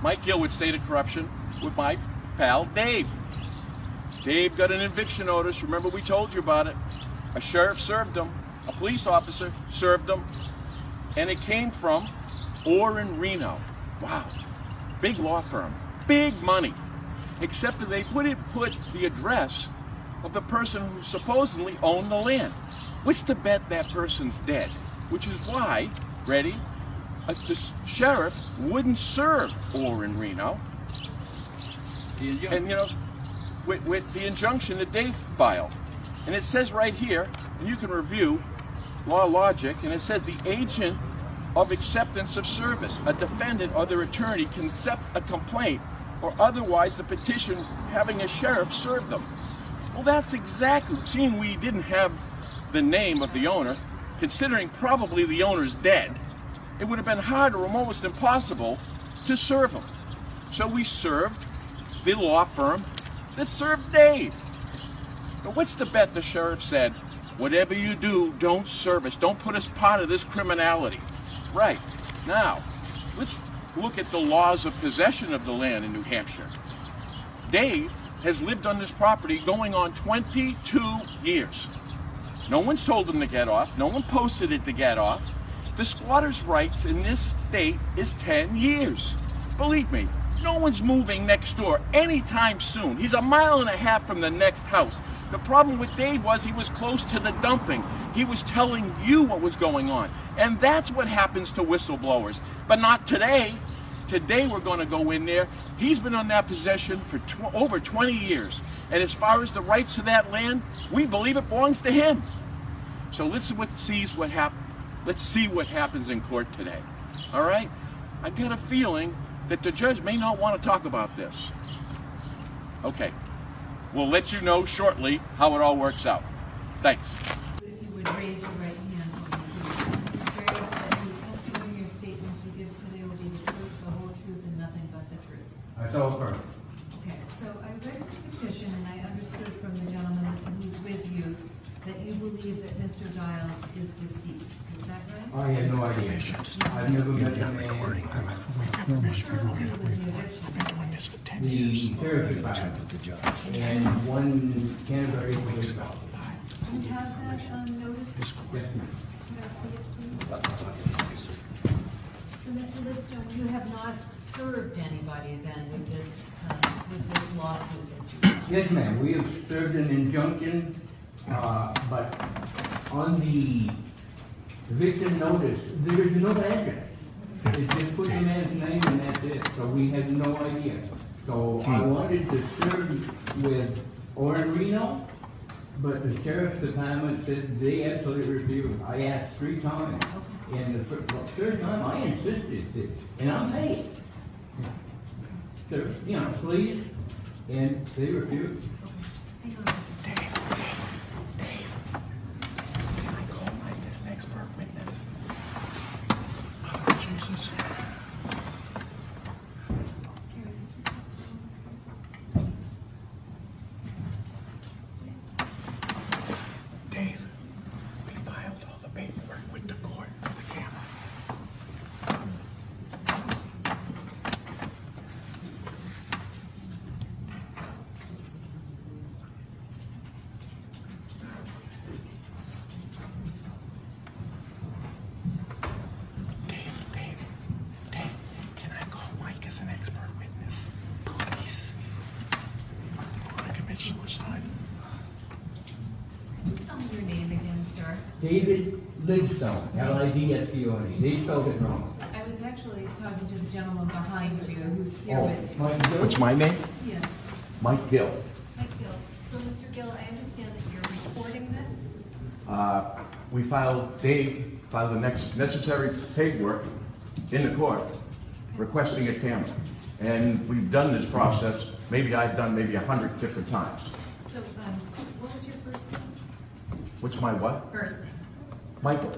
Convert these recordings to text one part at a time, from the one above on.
Mike Gill with State of Corruption with my pal Dave. Dave got an eviction notice. Remember we told you about it. A sheriff served him. A police officer served him. And it came from Erin Reno. Wow. Big law firm. Big money. Except that they put the address of the person who supposedly owned the land. What's to bet that person's dead? Which is why, ready, the sheriff wouldn't serve Erin Reno. And you know, with the injunction that Dave filed. And it says right here, and you can review law logic, and it says the agent of acceptance of service, a defendant or their attorney can accept a complaint or otherwise the petition having a sheriff serve them. Well, that's exactly, seeing we didn't have the name of the owner, considering probably the owner's dead, it would have been hard or almost impossible to serve him. So we served the law firm that served Dave. But what's the bet the sheriff said, whatever you do, don't serve us, don't put us part of this criminality. Right. Now, let's look at the laws of possession of the land in New Hampshire. Dave has lived on this property going on 22 years. No one's told him to get off. No one posted it to get off. The squatter's rights in this state is 10 years. Believe me, no one's moving next door anytime soon. He's a mile and a half from the next house. The problem with Dave was he was close to the dumping. He was telling you what was going on. And that's what happens to whistleblowers. But not today. Today we're going to go in there. He's been on that possession for over 20 years. And as far as the rights to that land, we believe it belongs to him. So let's see what happens in court today. All right? I got a feeling that the judge may not want to talk about this. Okay. We'll let you know shortly how it all works out. Thanks. If you would raise your right hand for me, please. Ms. Berry, that the testimony or statements you give today will be the truth, the whole truth, and nothing but the truth. I so affirm. Okay, so I read the petition and I understood from the gentleman who's with you that you believe that Mr. Giles is deceased. Is that right? I had no idea. I've never met him. What's your deal with the eviction? The sheriff's department and one Canterbury police officer. Do you have that on notice? Yes, ma'am. Can I see it, please? So, Mr. Lidstone, you have not served anybody then with this lawsuit that you Yes, ma'am. We have served an injunction, but on the eviction notice, there is no address. It just put the man's name and that's it. So we had no idea. So I wanted to serve with Erin Reno, but the sheriff's department said they absolutely refused. I asked 3 times, and the third time I insisted, and I'm paid. So, you know, please, and they refused. Hang on. Can I call Mike as an expert witness? Oh, Jesus. Dave, we filed all the paperwork with the court for the camera. Dave, can I call Mike as an expert witness? Please. I want to commit suicide. Tell me your name again, sir. David Lidstone, L-I-D-S-T-O-N-E. They spelled it wrong. I was actually talking to the gentleman behind you who's here Oh, with you. Mike Gill? What's my name? Yeah, Mike Gill. Mike Gill. So, Mr. Gill, I understand that you're recording this? Dave filed the next necessary paperwork in the court requesting a camera. And we've done this process, I've done 100 different times. So, what was your first name? What's my what? First name. Michael.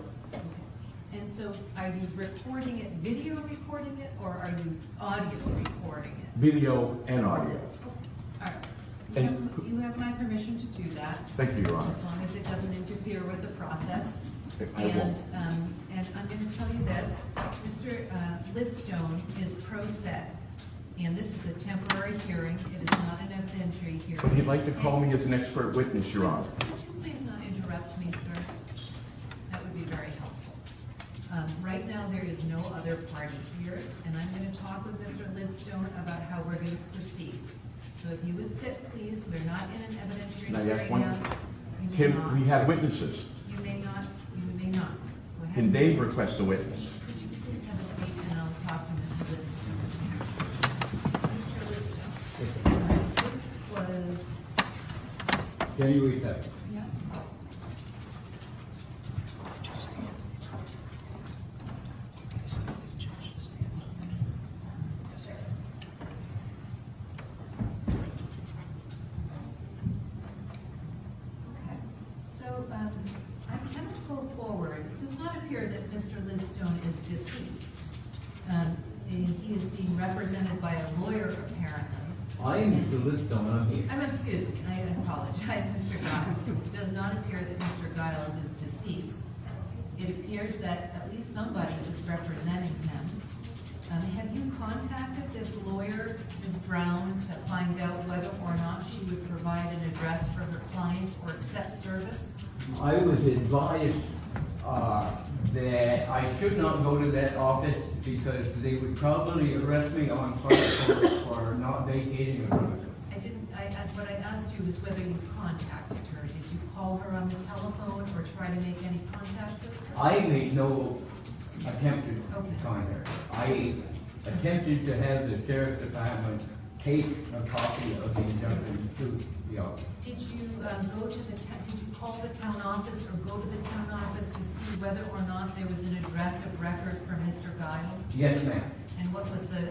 And so, are you recording it, video recording it, or are you audio recording it? Video and audio. All right. And- You have my permission to do that. Thank you, Your Honor. As long as it doesn't interfere with the process. I won't. And I'm going to tell you this, Mr. Lidstone is pro se. And this is a temporary hearing. It is not an evidentiary hearing. But he'd like to call me as an expert witness, Your Honor. Would you please not interrupt me, sir? That would be very helpful. Right now, there is no other party here, and I'm going to talk with Mr. Lidstone about how we're going to proceed. So if you would sit, please. We're not in an evidentiary Now, hearing yes, one- now. You may Can not. we have witnesses? You may not. You may not. Go ahead. Can Dave request a witness? Could you please have a seat and I'll talk to Mr. Lidstone. Mr. Lidstone, this was, January 7th. yeah. Okay, so, I cannot go forward. It does not appear that Mr. Lidstone is deceased. And he is being represented by a lawyer, apparently. I am Mr. Lidstone, I'm here. Excuse me, I apologize, Mr. Giles. It does not appear that Mr. Giles is deceased. It appears that at least somebody is representing him. Have you contacted this lawyer, Ms. Brown, to find out whether or not she would provide an address for her client or accept service? I was advised that I should not go to that office because they would probably arrest me on site for not vacating a premises. What I asked you was whether you contacted her. Did you call her on the telephone or try to make any contact with her? I made no attempt to Okay. find her. I attempted to have the sheriff's department take a copy of the injunction to the office. Did you go to did you call the town office or go to the town office to see whether or not there was an address of record for Mr. Giles? Yes, ma'am. And what was the,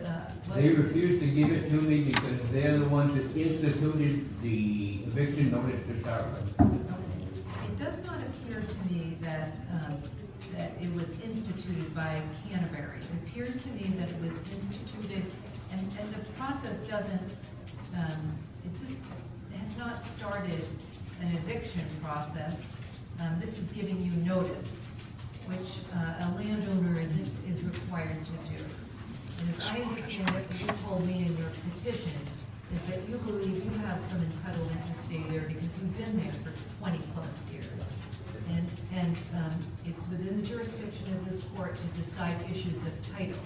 They refused to give it to me because they're the ones that instituted the eviction notice to start with. It does not appear to me that, that it was instituted by Canterbury. It appears to me that it was instituted, and the process doesn't, this has not started an eviction process. This is giving you notice, which a landowner is required to do. And as I understand it, what you told me in your petition is that you believe you have some entitlement to stay there because you've been there for 20+ years. And it's within the jurisdiction of this court to decide issues of title.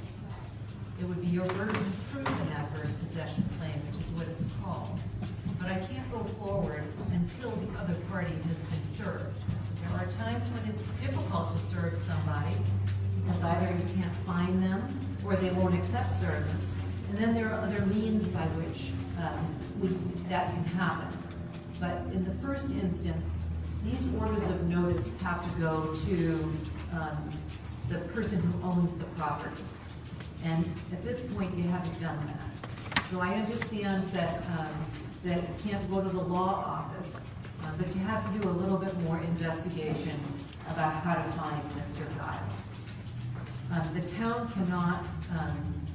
It would be your burden to prove an adverse possession claim, which is what it's called. But I can't go forward until the other party has been served. There are times when it's difficult to serve somebody because either you can't find them or they won't accept service. And then there are other means by which that can happen. But in the first instance, these orders of notice have to go to the person who owns the property. And at this point, you haven't done that. So I understand that, that you can't go to the law office, but you have to do a little bit more investigation about how to find Mr. Giles. The town cannot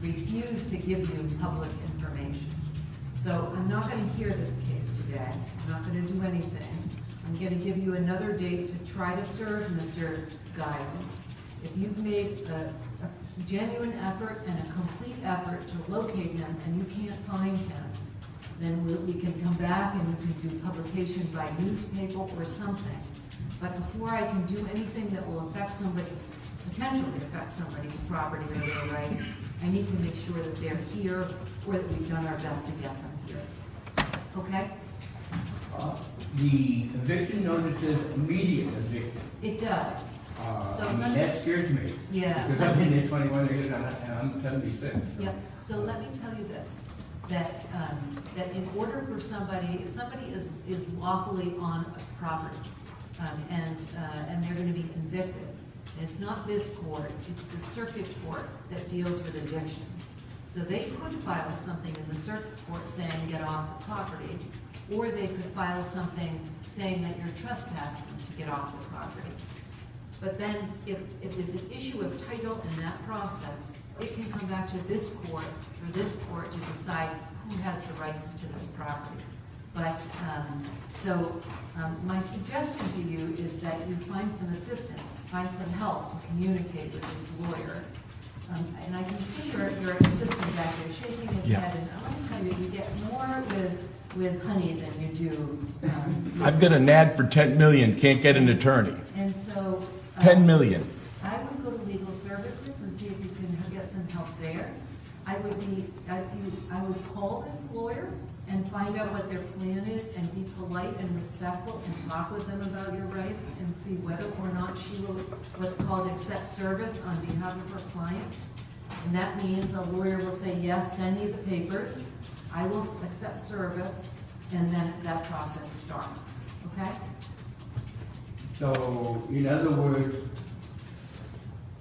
refuse to give you public information. So I'm not going to hear this case today. I'm not going to do anything. I'm going to give you another date to try to serve Mr. Giles. If you've made a genuine effort and a complete effort to locate him and you can't find him, then we can come back and you can do publication by newspaper or something. But before I can do anything that will affect somebody's, potentially affect somebody's property or their rights, I need to make sure that they're here or that we've done our best to get them here. Okay? The eviction notice is immediate eviction. It does. So let me, that scares me. Yeah. Because I've been there 21 years and I'm 76. yep. So let me tell you this, that, that in order for somebody, if somebody is lawfully on a property, and they're going to be evicted, it's not this court, it's the circuit court that deals with evictions. So they could file something in the circuit court saying get off the property, or they could file something saying that you're trespassing to get off the property. But then if there's an issue of title in that process, it can come back to this court, for this court to decide who has the rights to this property. But, my suggestion to you is that you find some assistance, find some help to communicate with this lawyer. And I can see your assistant back there shaking his said, and I want to tell you, you get more with honey than you do. I've got an ad for 10 million, can't get an attorney. And so. 10 million. I would go to legal services and see if you can get some help there. I would call this lawyer and find out what their plan is and be polite and respectful and talk with them about your rights and see whether or not she will, what's called accept service on behalf of her client. And that means a lawyer will say, yes, send me the papers, I will accept service, and then that process starts, okay? So, in other words,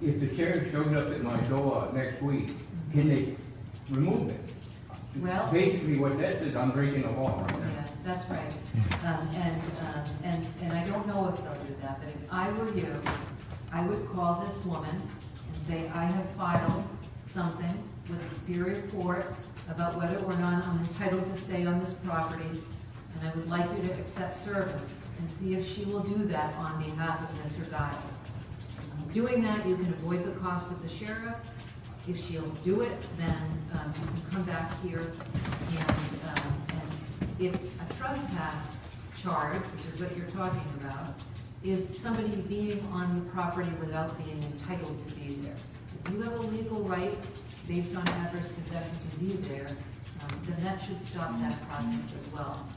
if the sheriff shows up at my door next week, can they remove it? Well. Basically, what that says, I'm breaking the law right now. Yeah, that's right. And I don't know if they'll do that, but if I were you, I would call this woman and say, I have filed something with the Superior Court about whether or not I'm entitled to stay on this property, and I would like you to accept service and see if she will do that on behalf of Mr. Giles. Doing that, you can avoid the cost of the sheriff. If she'll do it, then you can come back here and if a trespass charge, which is what you're talking about, is somebody being on the property without being entitled to be there. If you have a legal right based on adverse possession to be there, then that should stop that process as well.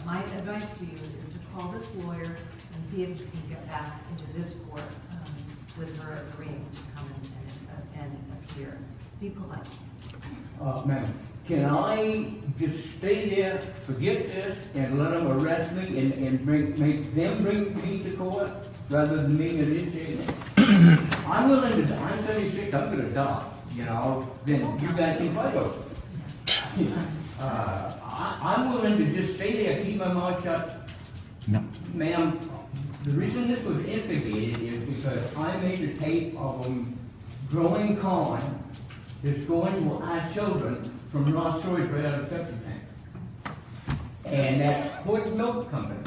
My advice to you is to call this lawyer and see if you can get back into this court with her agreeing to come and appear. Be polite. Ma'am, can I just stay there, forget this, and let them arrest me and make them bring me to court rather than me initiating it? I'm willing to, I'm 76, I'm gonna die, you know, then you guys can fight over it. I'm willing to just stay there, keep my mouth shut. No. Ma'am, the reason this was instigated is because I made a tape of them growing corn that's going to our children from Ross Storage right out of septic tank. And that's Hood Milk Company.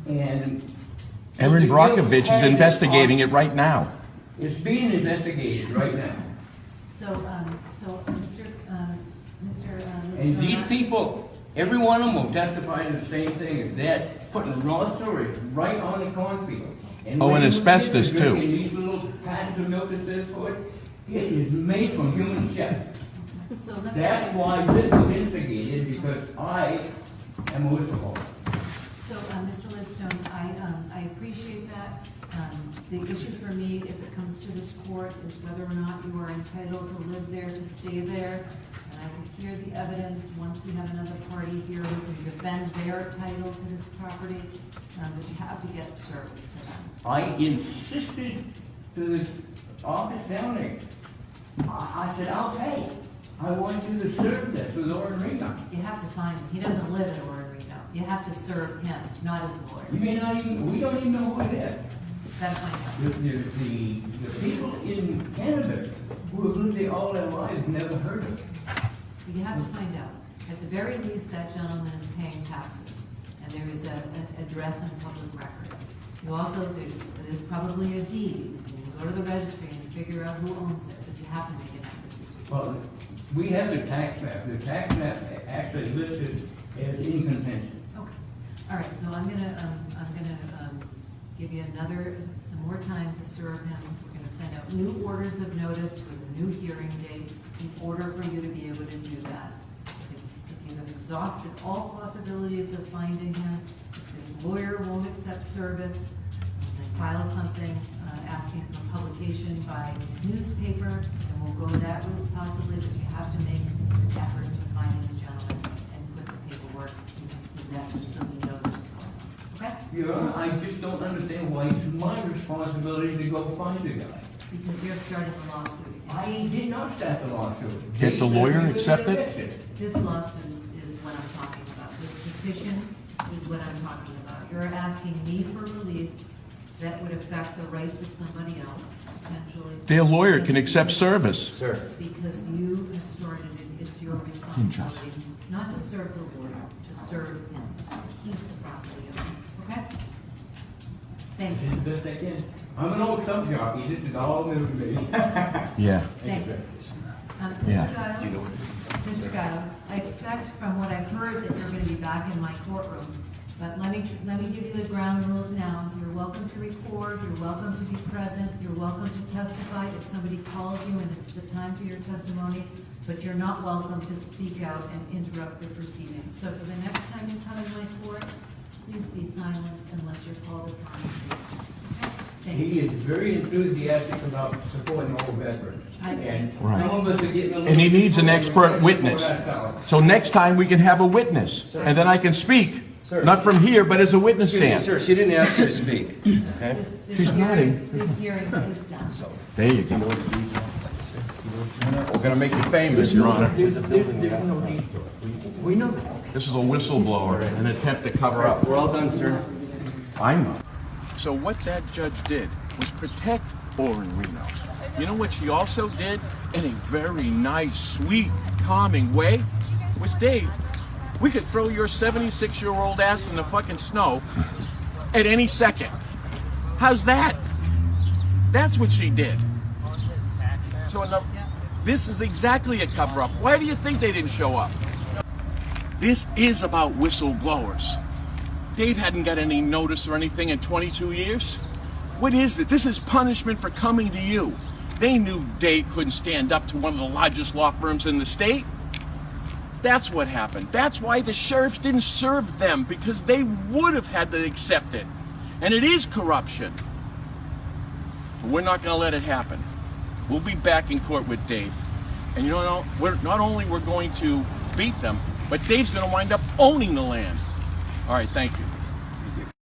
And Erin Mr. Brokovich Gill is had investigating it right now. It's being investigated right now. And these people, every one of them will testify to the same thing, is that putting raw storage right on the cornfield. Oh, and asbestos, too. And these little packets of milk that says for it, it is made from human shit. So let me That's why this was instigated, because I am a whistleblower. So, Mr. Lidstone, I appreciate that. The issue for me, if it comes to this court, is whether or not you are entitled to live there, to stay there. And I can hear the evidence once we have another party here who can defend their title to this property, but you have to get service to them. I insisted to the office down there. I said, I'll pay. I want you to serve this with Erin Brokovich. You have to find him. He doesn't live in Erin. You have to serve him, not his lawyer. You may not even, we don't even know who it is. That's my The people in Canada who have lived there all their lives never heard of it. You have to find out. At the very least, that gentleman is paying taxes, and there is an address and public record. You also, there's probably a deed. You can go to the registry and figure out who owns it, but you have to make an effort to do it. Well, we have the tax map. The tax map actually listed as in contention. Okay. All right, so I'm gonna give you some more time to serve him. We're gonna send out new orders of notice with a new hearing date in order for you to be able to do that. If you have exhausted all possibilities of finding him, if his lawyer won't accept service, then file something asking for publication by newspaper, and we'll go that route possibly, but you have to make an effort to find this gentleman and put the paperwork in his possession so he knows what's going on. Okay? Your Honor, I just don't understand why it's my responsibility to go find the guy. Because you're starting the lawsuit. I did not start the lawsuit. Get the lawyer accepted? This lawsuit is what I'm talking about. This petition is what I'm talking about. You're asking me for relief that would affect the rights of somebody else, potentially. Their lawyer can accept service. Sir. Because you have started it, it's your responsibility, not to serve the lawyer, to serve him. He's the property owner, okay? Thank This is you. the best I can. I'm an old stump jockey, this is all new to me. Yeah. Thank you. Yeah. Mr. Giles, I expect from what I've heard that you're gonna be back in my courtroom. But let me give you the ground rules now. You're welcome to record, you're welcome to be present, you're welcome to testify if somebody calls you and it's the time for your testimony, but you're not welcome to speak out and interrupt the proceedings. So for the next time you come in my court, please be silent unless you're called upon to speak. Okay? Thank you. He is very enthusiastic about supporting all veterans. And Right. some of us are getting a little. And he needs an expert witness. For that fellow. So next time we can have a witness, and then I can speak, Sir. not from here, but as a witness Excuse me, stand. sir, she didn't ask you to speak, okay? This She's hearing- nodding. This hearing is done. There you go. We're gonna make you famous, Your Honor. There's no need to it. We know that. This is a whistleblower, an attempt to cover up. We're all done, sir. I know. So what that judge did was protect Erin Reno. You know what she also did, in a very nice, sweet, calming way, was, Dave, we could throw your 76-year-old ass in the fucking snow at any second. How's that? That's what she did. So this is exactly a cover-up. Why do you think they didn't show up? This is about whistleblowers. Dave hadn't got any notice or anything in 22 years. What is it? This is punishment for coming to you. They knew Dave couldn't stand up to one of the largest law firms in the state. That's what happened. That's why the sheriffs didn't serve them, because they would have had to accept it. And it is corruption. But we're not going to let it happen. We'll be back in court with Dave. And you know, not only we're going to beat them, but Dave's going to wind up owning the land. All right, thank you.